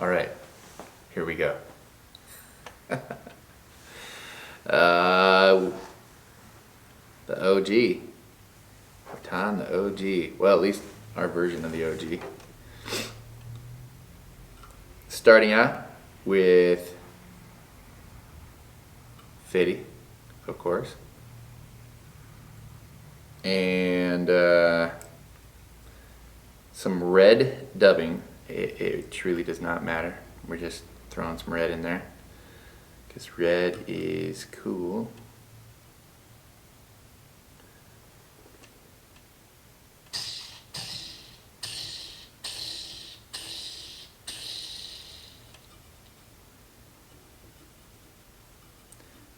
All right, here we go. The OG. Baton, the OG. Well, at least our version of the OG. Starting out with Fitty, of course. And some red dubbing. It truly does not matter. We're just throwing some red in there because red is cool.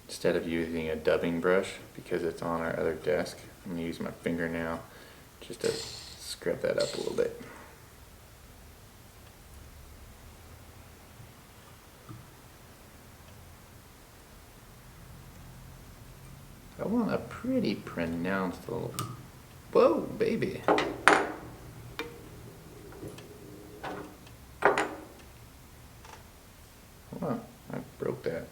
Instead of using a dubbing brush because it's on our other desk, I'm going to use my finger now just to scrub that up a little bit. I want a pretty pronounced little, whoa, baby. Hold on, I broke that.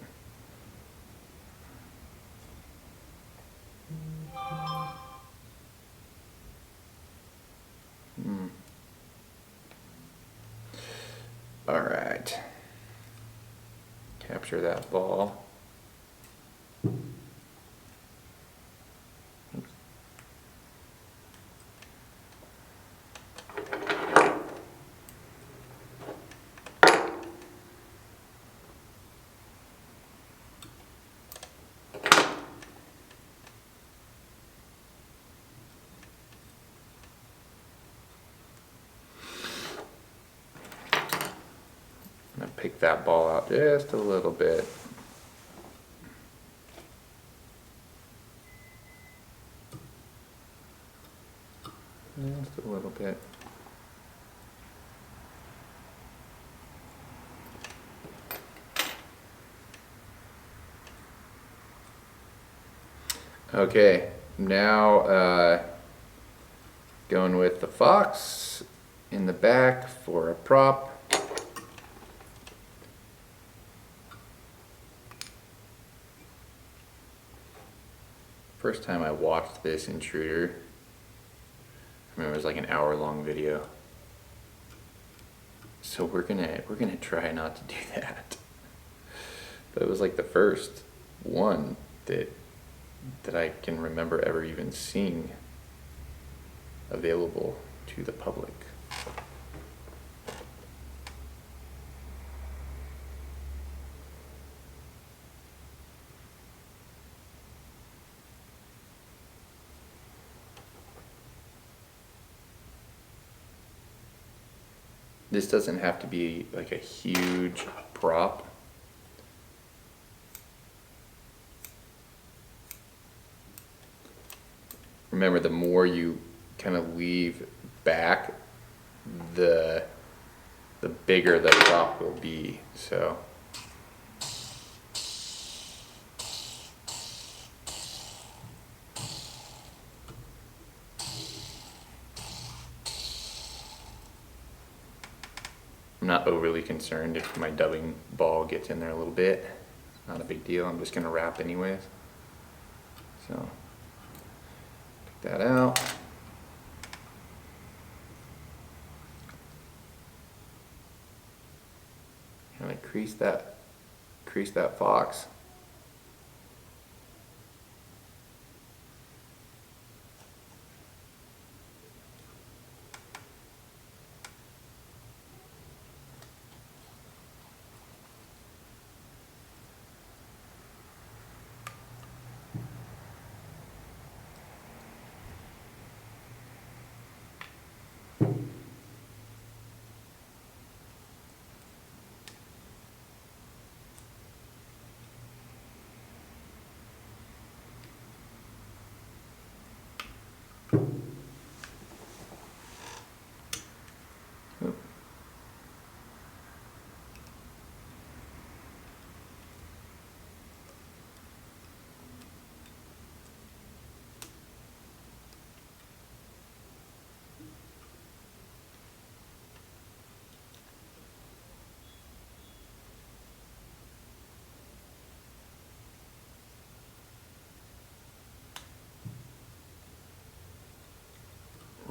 All right, capture that ball. I'm gonna pick that ball out just a little bit. Just a little bit. Okay, now going with the fox in the back for a prop. First time I watched this Intruder, I remember it was like an hour-long video. So we're gonna try not to do that. But it was like the first one that I can remember ever even seeing available to the public. This doesn't have to be like a huge prop. Remember, the more you kind of leave back, the bigger the prop will be. So I'm not overly concerned if my dubbing ball gets in there a little bit. It's not a big deal. I'm just going to wrap anyways. So pick that out. Kind of crease that fox.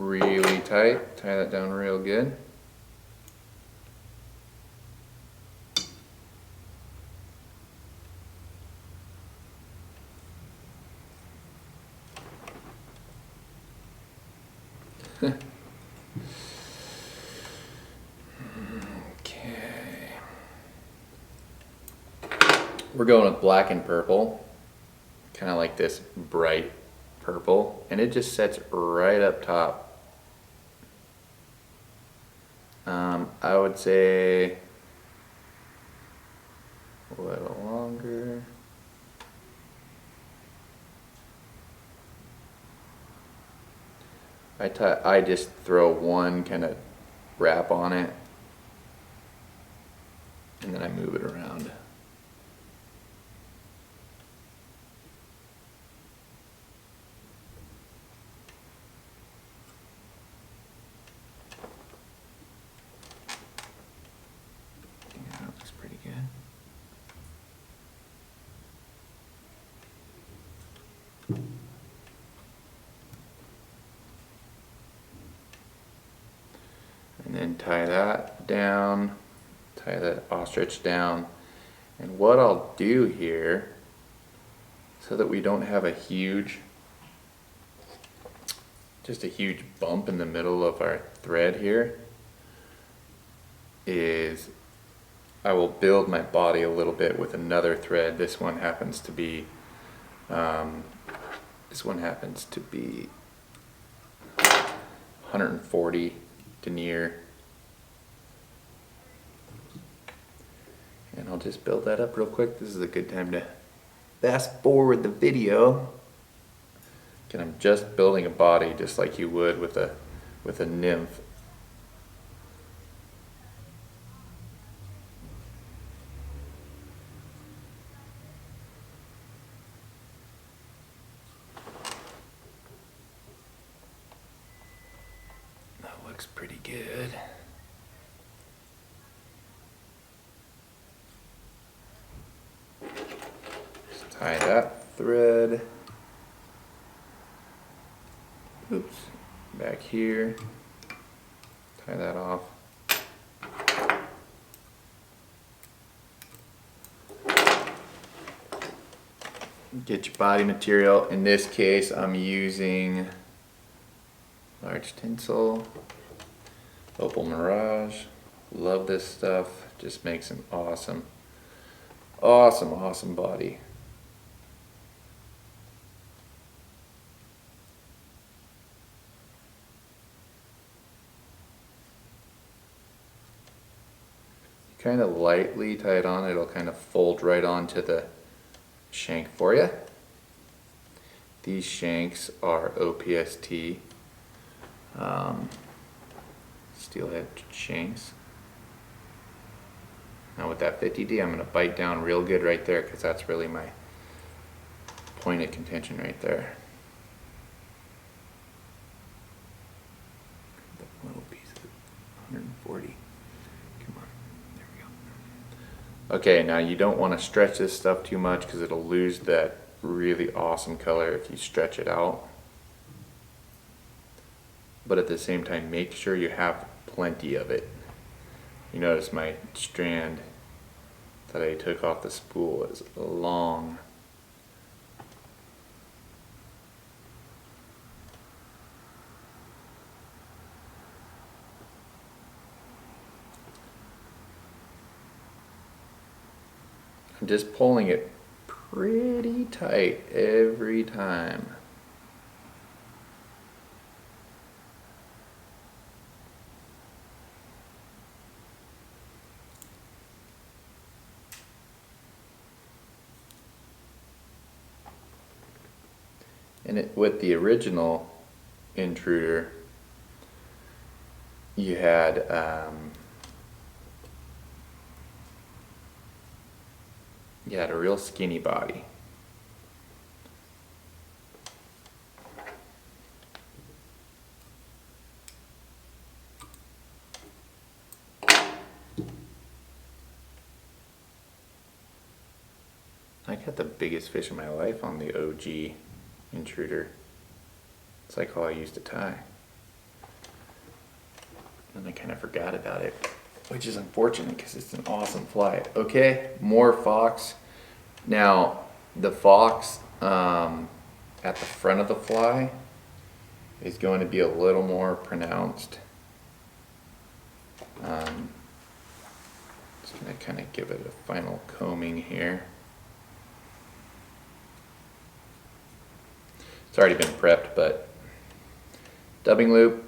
really tight. Tie that down real good. Okay. We're going with black and purple. Kind of like this bright purple, and it just sets right up top. I would say a little longer. I just throw one kind of wrap on it, and then I move it around. That looks pretty good. And then tie that down, tie that ostrich down. And what I'll do here, so that we don't have just a huge bump in the middle of our thread here, is I will build my body a little bit with another thread. This one happens to be 140 denier, and I'll just build that up real quick. This is a good time to fast forward the video. And I'm just building a body just like you would with a nymph. That looks pretty good. Just tie that thread. Oops, back here. Tie that off. Get your body material. In this case, I'm using large tinsel, Opal Mirage. Love this stuff. Just makes an awesome body. Kind of lightly tie it on, it'll kind of fold right onto the shank for you. These shanks are OPST steelhead shanks. Now with that 50D, I'm going to bite down real good right there, because that's really my point of contention right there. That little piece of 140. Okay, now you don't want to stretch this stuff too much, because it'll lose that really awesome color if you stretch it out. But at the same time, make sure you have plenty of it. You notice my strand that I took off the spool is long. I'm just pulling it pretty tight every time. And with the original Intruder, you had a real skinny body. I got the biggest fish in my life on the OG Intruder. It's like all I used to tie. and I kind of forgot about it, which is unfortunate because it's an awesome fly. Okay, more fox. Now, the fox at the front of the fly is going to be a little more pronounced. Just going to kind of give it a final combing here. It's already been prepped, but dubbing loop.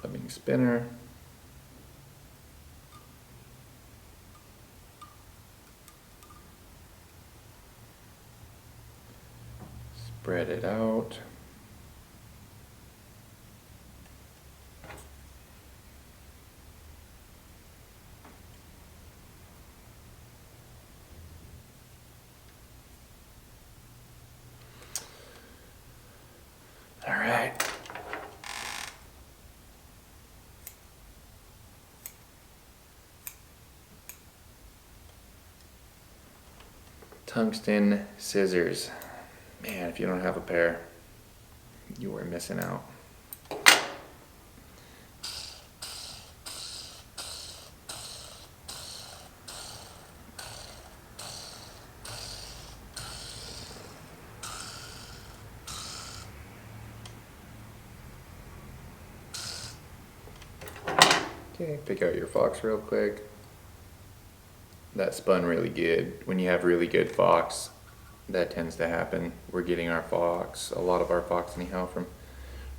Dubbing spinner. Spread it out. All right. Tungsten scissors. Man, if you don't have a pair, you are missing out. Okay, pick out your fox real quick. That spun really good. When you have really good fox, that tends to happen. We're getting our fox, a lot of our fox anyhow, from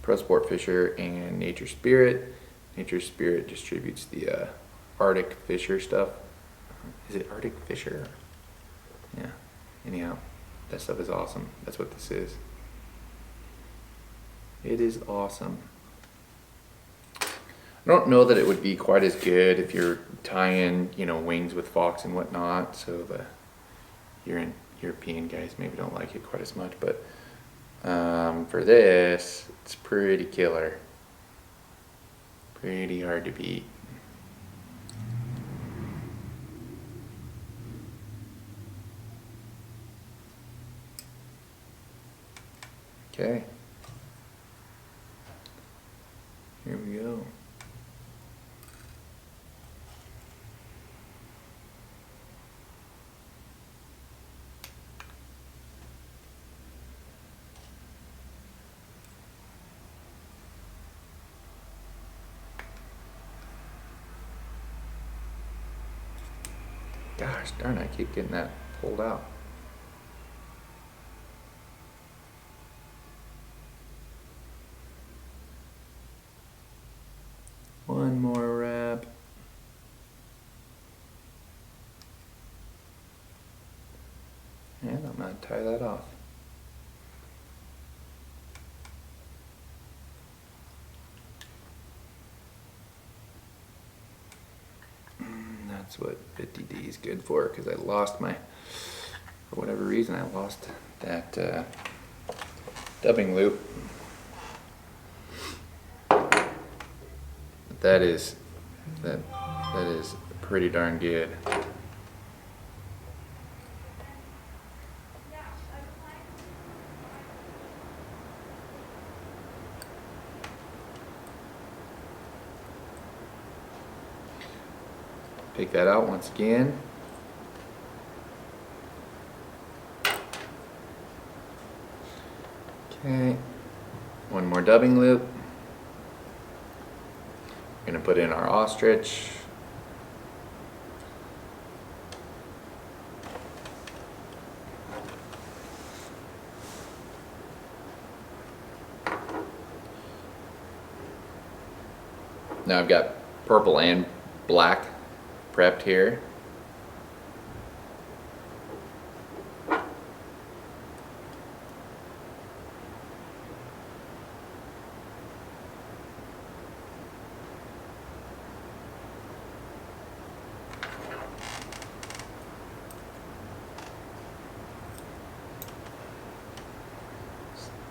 Pro Sport Fisher and Nature Spirit. Nature Spirit distributes the Arctic Fisher stuff. Is it Arctic Fisher? Yeah, anyhow, that stuff is awesome. That's what this is. It is awesome. I don't know that it would be quite as good if you're tying, you know, wings with fox and whatnot. So the European guys maybe don't like it quite as much, but for this, it's pretty killer. Pretty hard to beat. Okay. Here we go. Gosh darn, I keep getting that pulled out. One more wrap. And I'm going to tie that off. That's what 50D is good for, because I lost for whatever reason, I lost that dubbing loop. That is pretty darn good. Take that out once again. Okay, one more dubbing loop. We're going to put in our ostrich. Now I've got purple and black prepped here.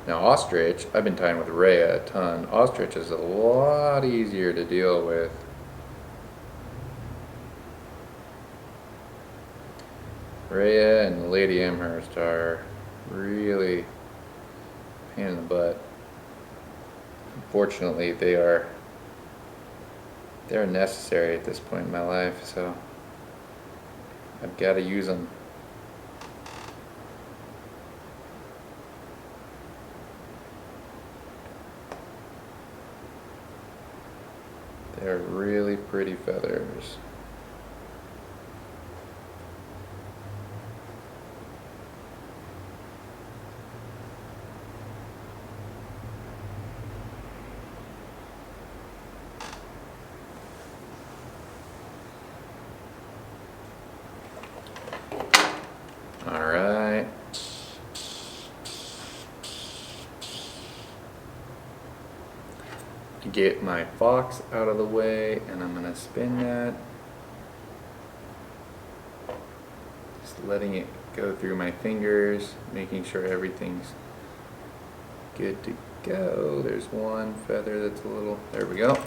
Now ostrich, I've been tying with Rhea a ton. Ostrich is a lot easier to deal with. Rhea and the Lady Amherst are really a pain in the butt. Unfortunately, they're necessary at this point in my life, so I've got to use them. They're really pretty feathers. All right. Get my fox out of the way, and I'm gonna spin that. Just letting it go through my fingers, making sure everything's good to go. There's one feather that's a little, there we go.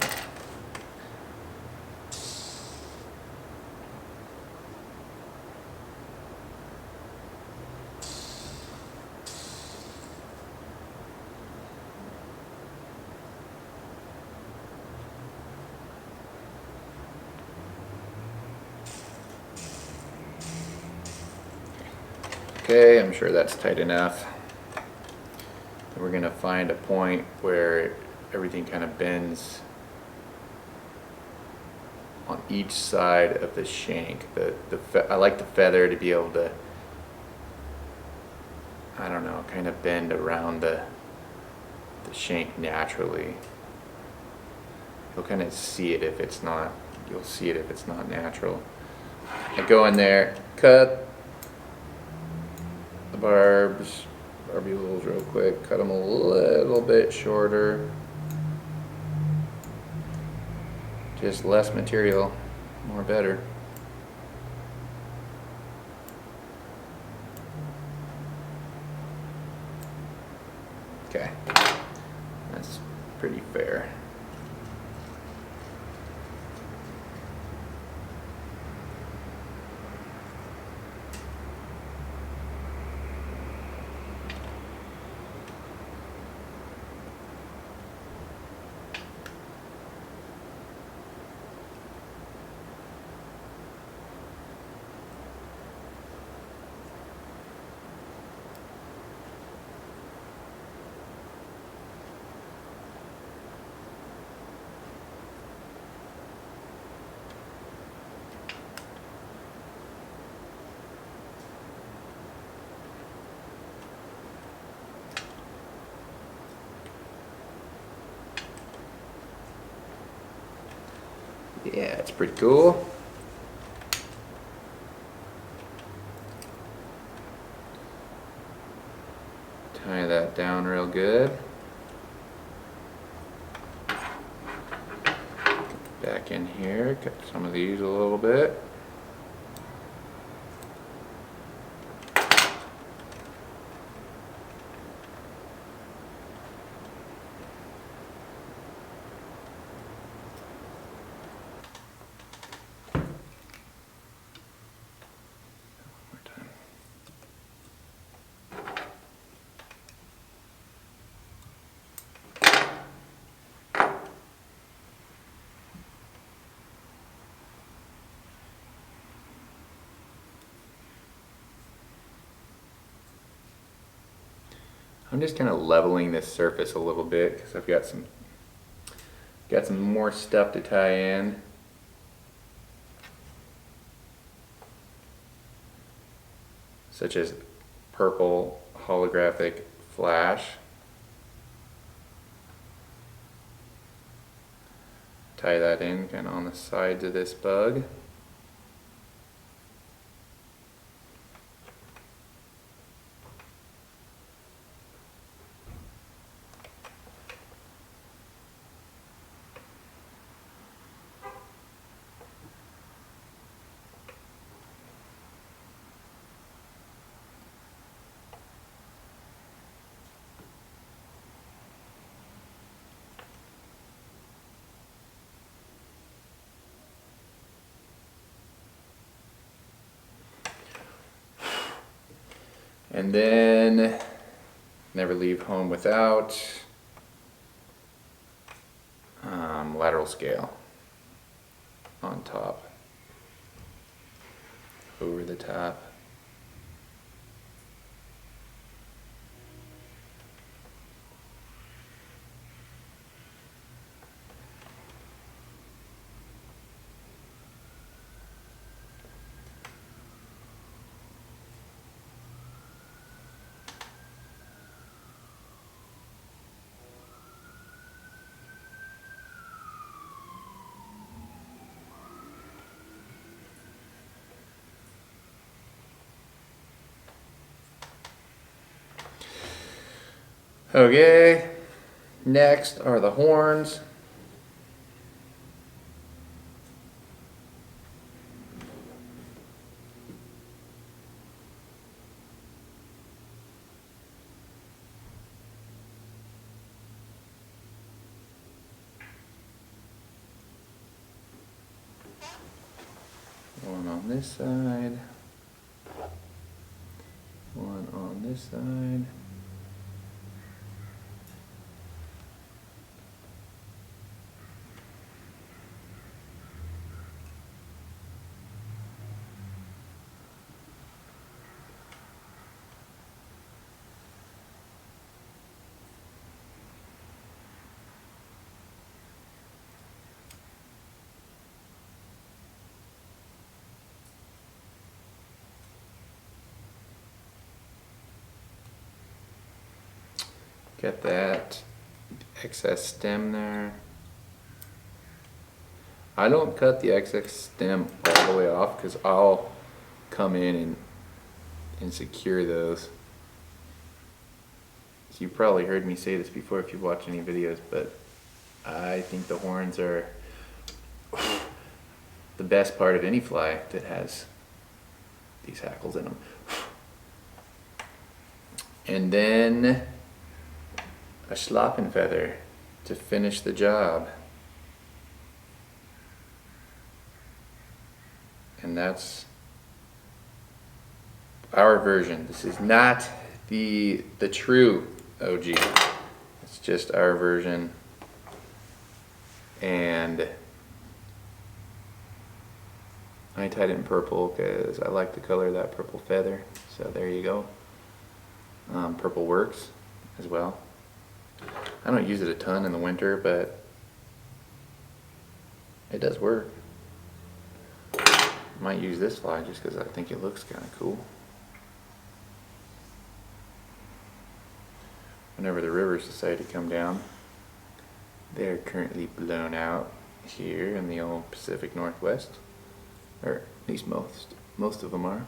Okay, I'm sure that's tight enough. We're gonna find a point where everything kind of bends on each side of the shank. I like the feather to be able to, I don't know, kind of bend around the shank naturally. You'll kind of see it if it's not, you'll see it if it's not natural. I go in there, cut the barbules real quick, cut them a little bit shorter. Just less material, more better. Okay, that's pretty fair. Yeah, it's pretty cool. Tie that down real good. Back in here, cut some of these a little bit. I'm just kind of leveling this surface a little bit because I've got some more stuff to tie in. Such as purple holographic flash. Tie that in kind of on the sides of this bug. And then never leave home without lateral scale on top, over the top. Okay, next are the horns. One on this side, one on this side. Get that excess stem there. I don't cut the excess stem all the way off because I'll come in and secure those. So you probably heard me say this before if you've watched any videos, but I think the horns are the best part of any fly that has these hackles in them. And then a schlappen feather to finish the job. And that's our version. This is not the true OG. It's just our version. And I tied it in purple because I like the color of that purple feather. So there you go. Purple works as well. I don't use it a ton in the winter, but it does work. Might use this fly just because I think it looks kind of cool. Whenever the rivers decide to come down, they're currently blown out here in the old Pacific Northwest, or at least most of them are.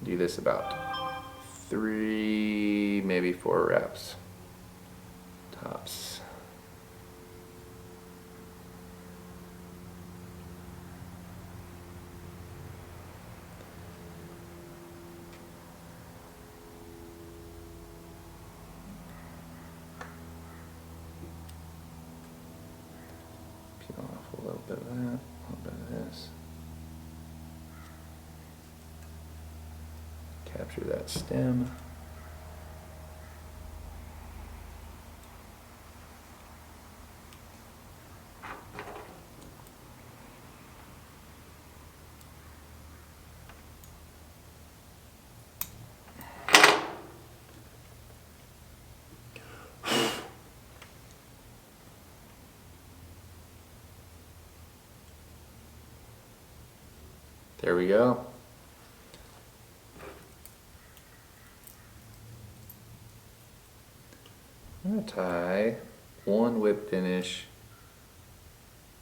Do this about 3, maybe 4 wraps tops. Peel off a little bit of that, a little bit of this. Capture that stem. There we go. I'm going to tie one whip finish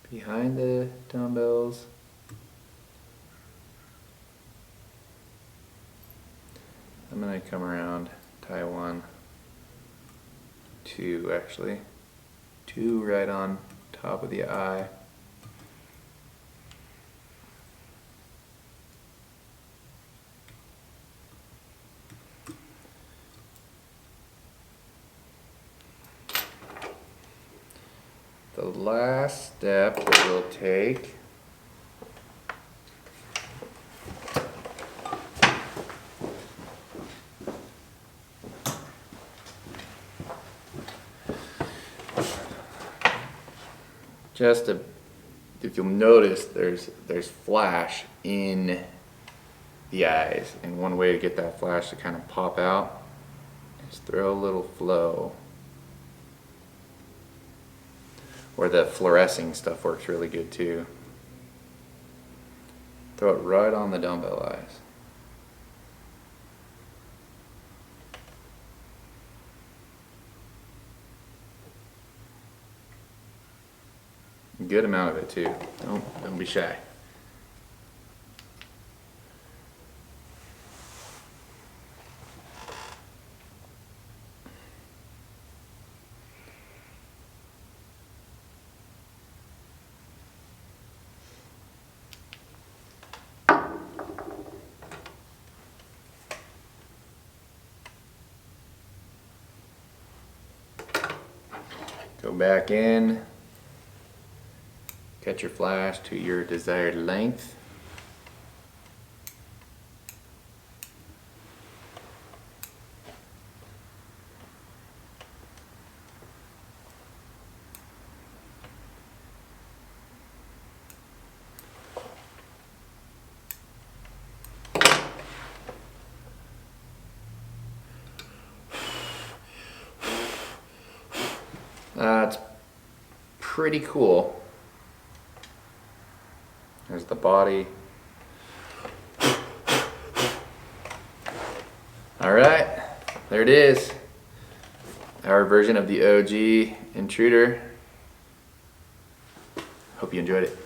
behind the dumbbells. I'm going to come around, tie 1, 2 actually, 2 right on top of the eye. The last step that we'll take just a, if you'll notice, there's flash in the eyes, and one way to get that flash to kind of pop out is throw a little flow. Or the fluorescing stuff works really good too. Throw it right on the dumbbell eyes. Good amount of it too. Don't be shy. Go back in, cut your flash to your desired length. It's pretty cool. There's the body. Alright, there it is. Our version of the OG Intruder. Hope you enjoyed it.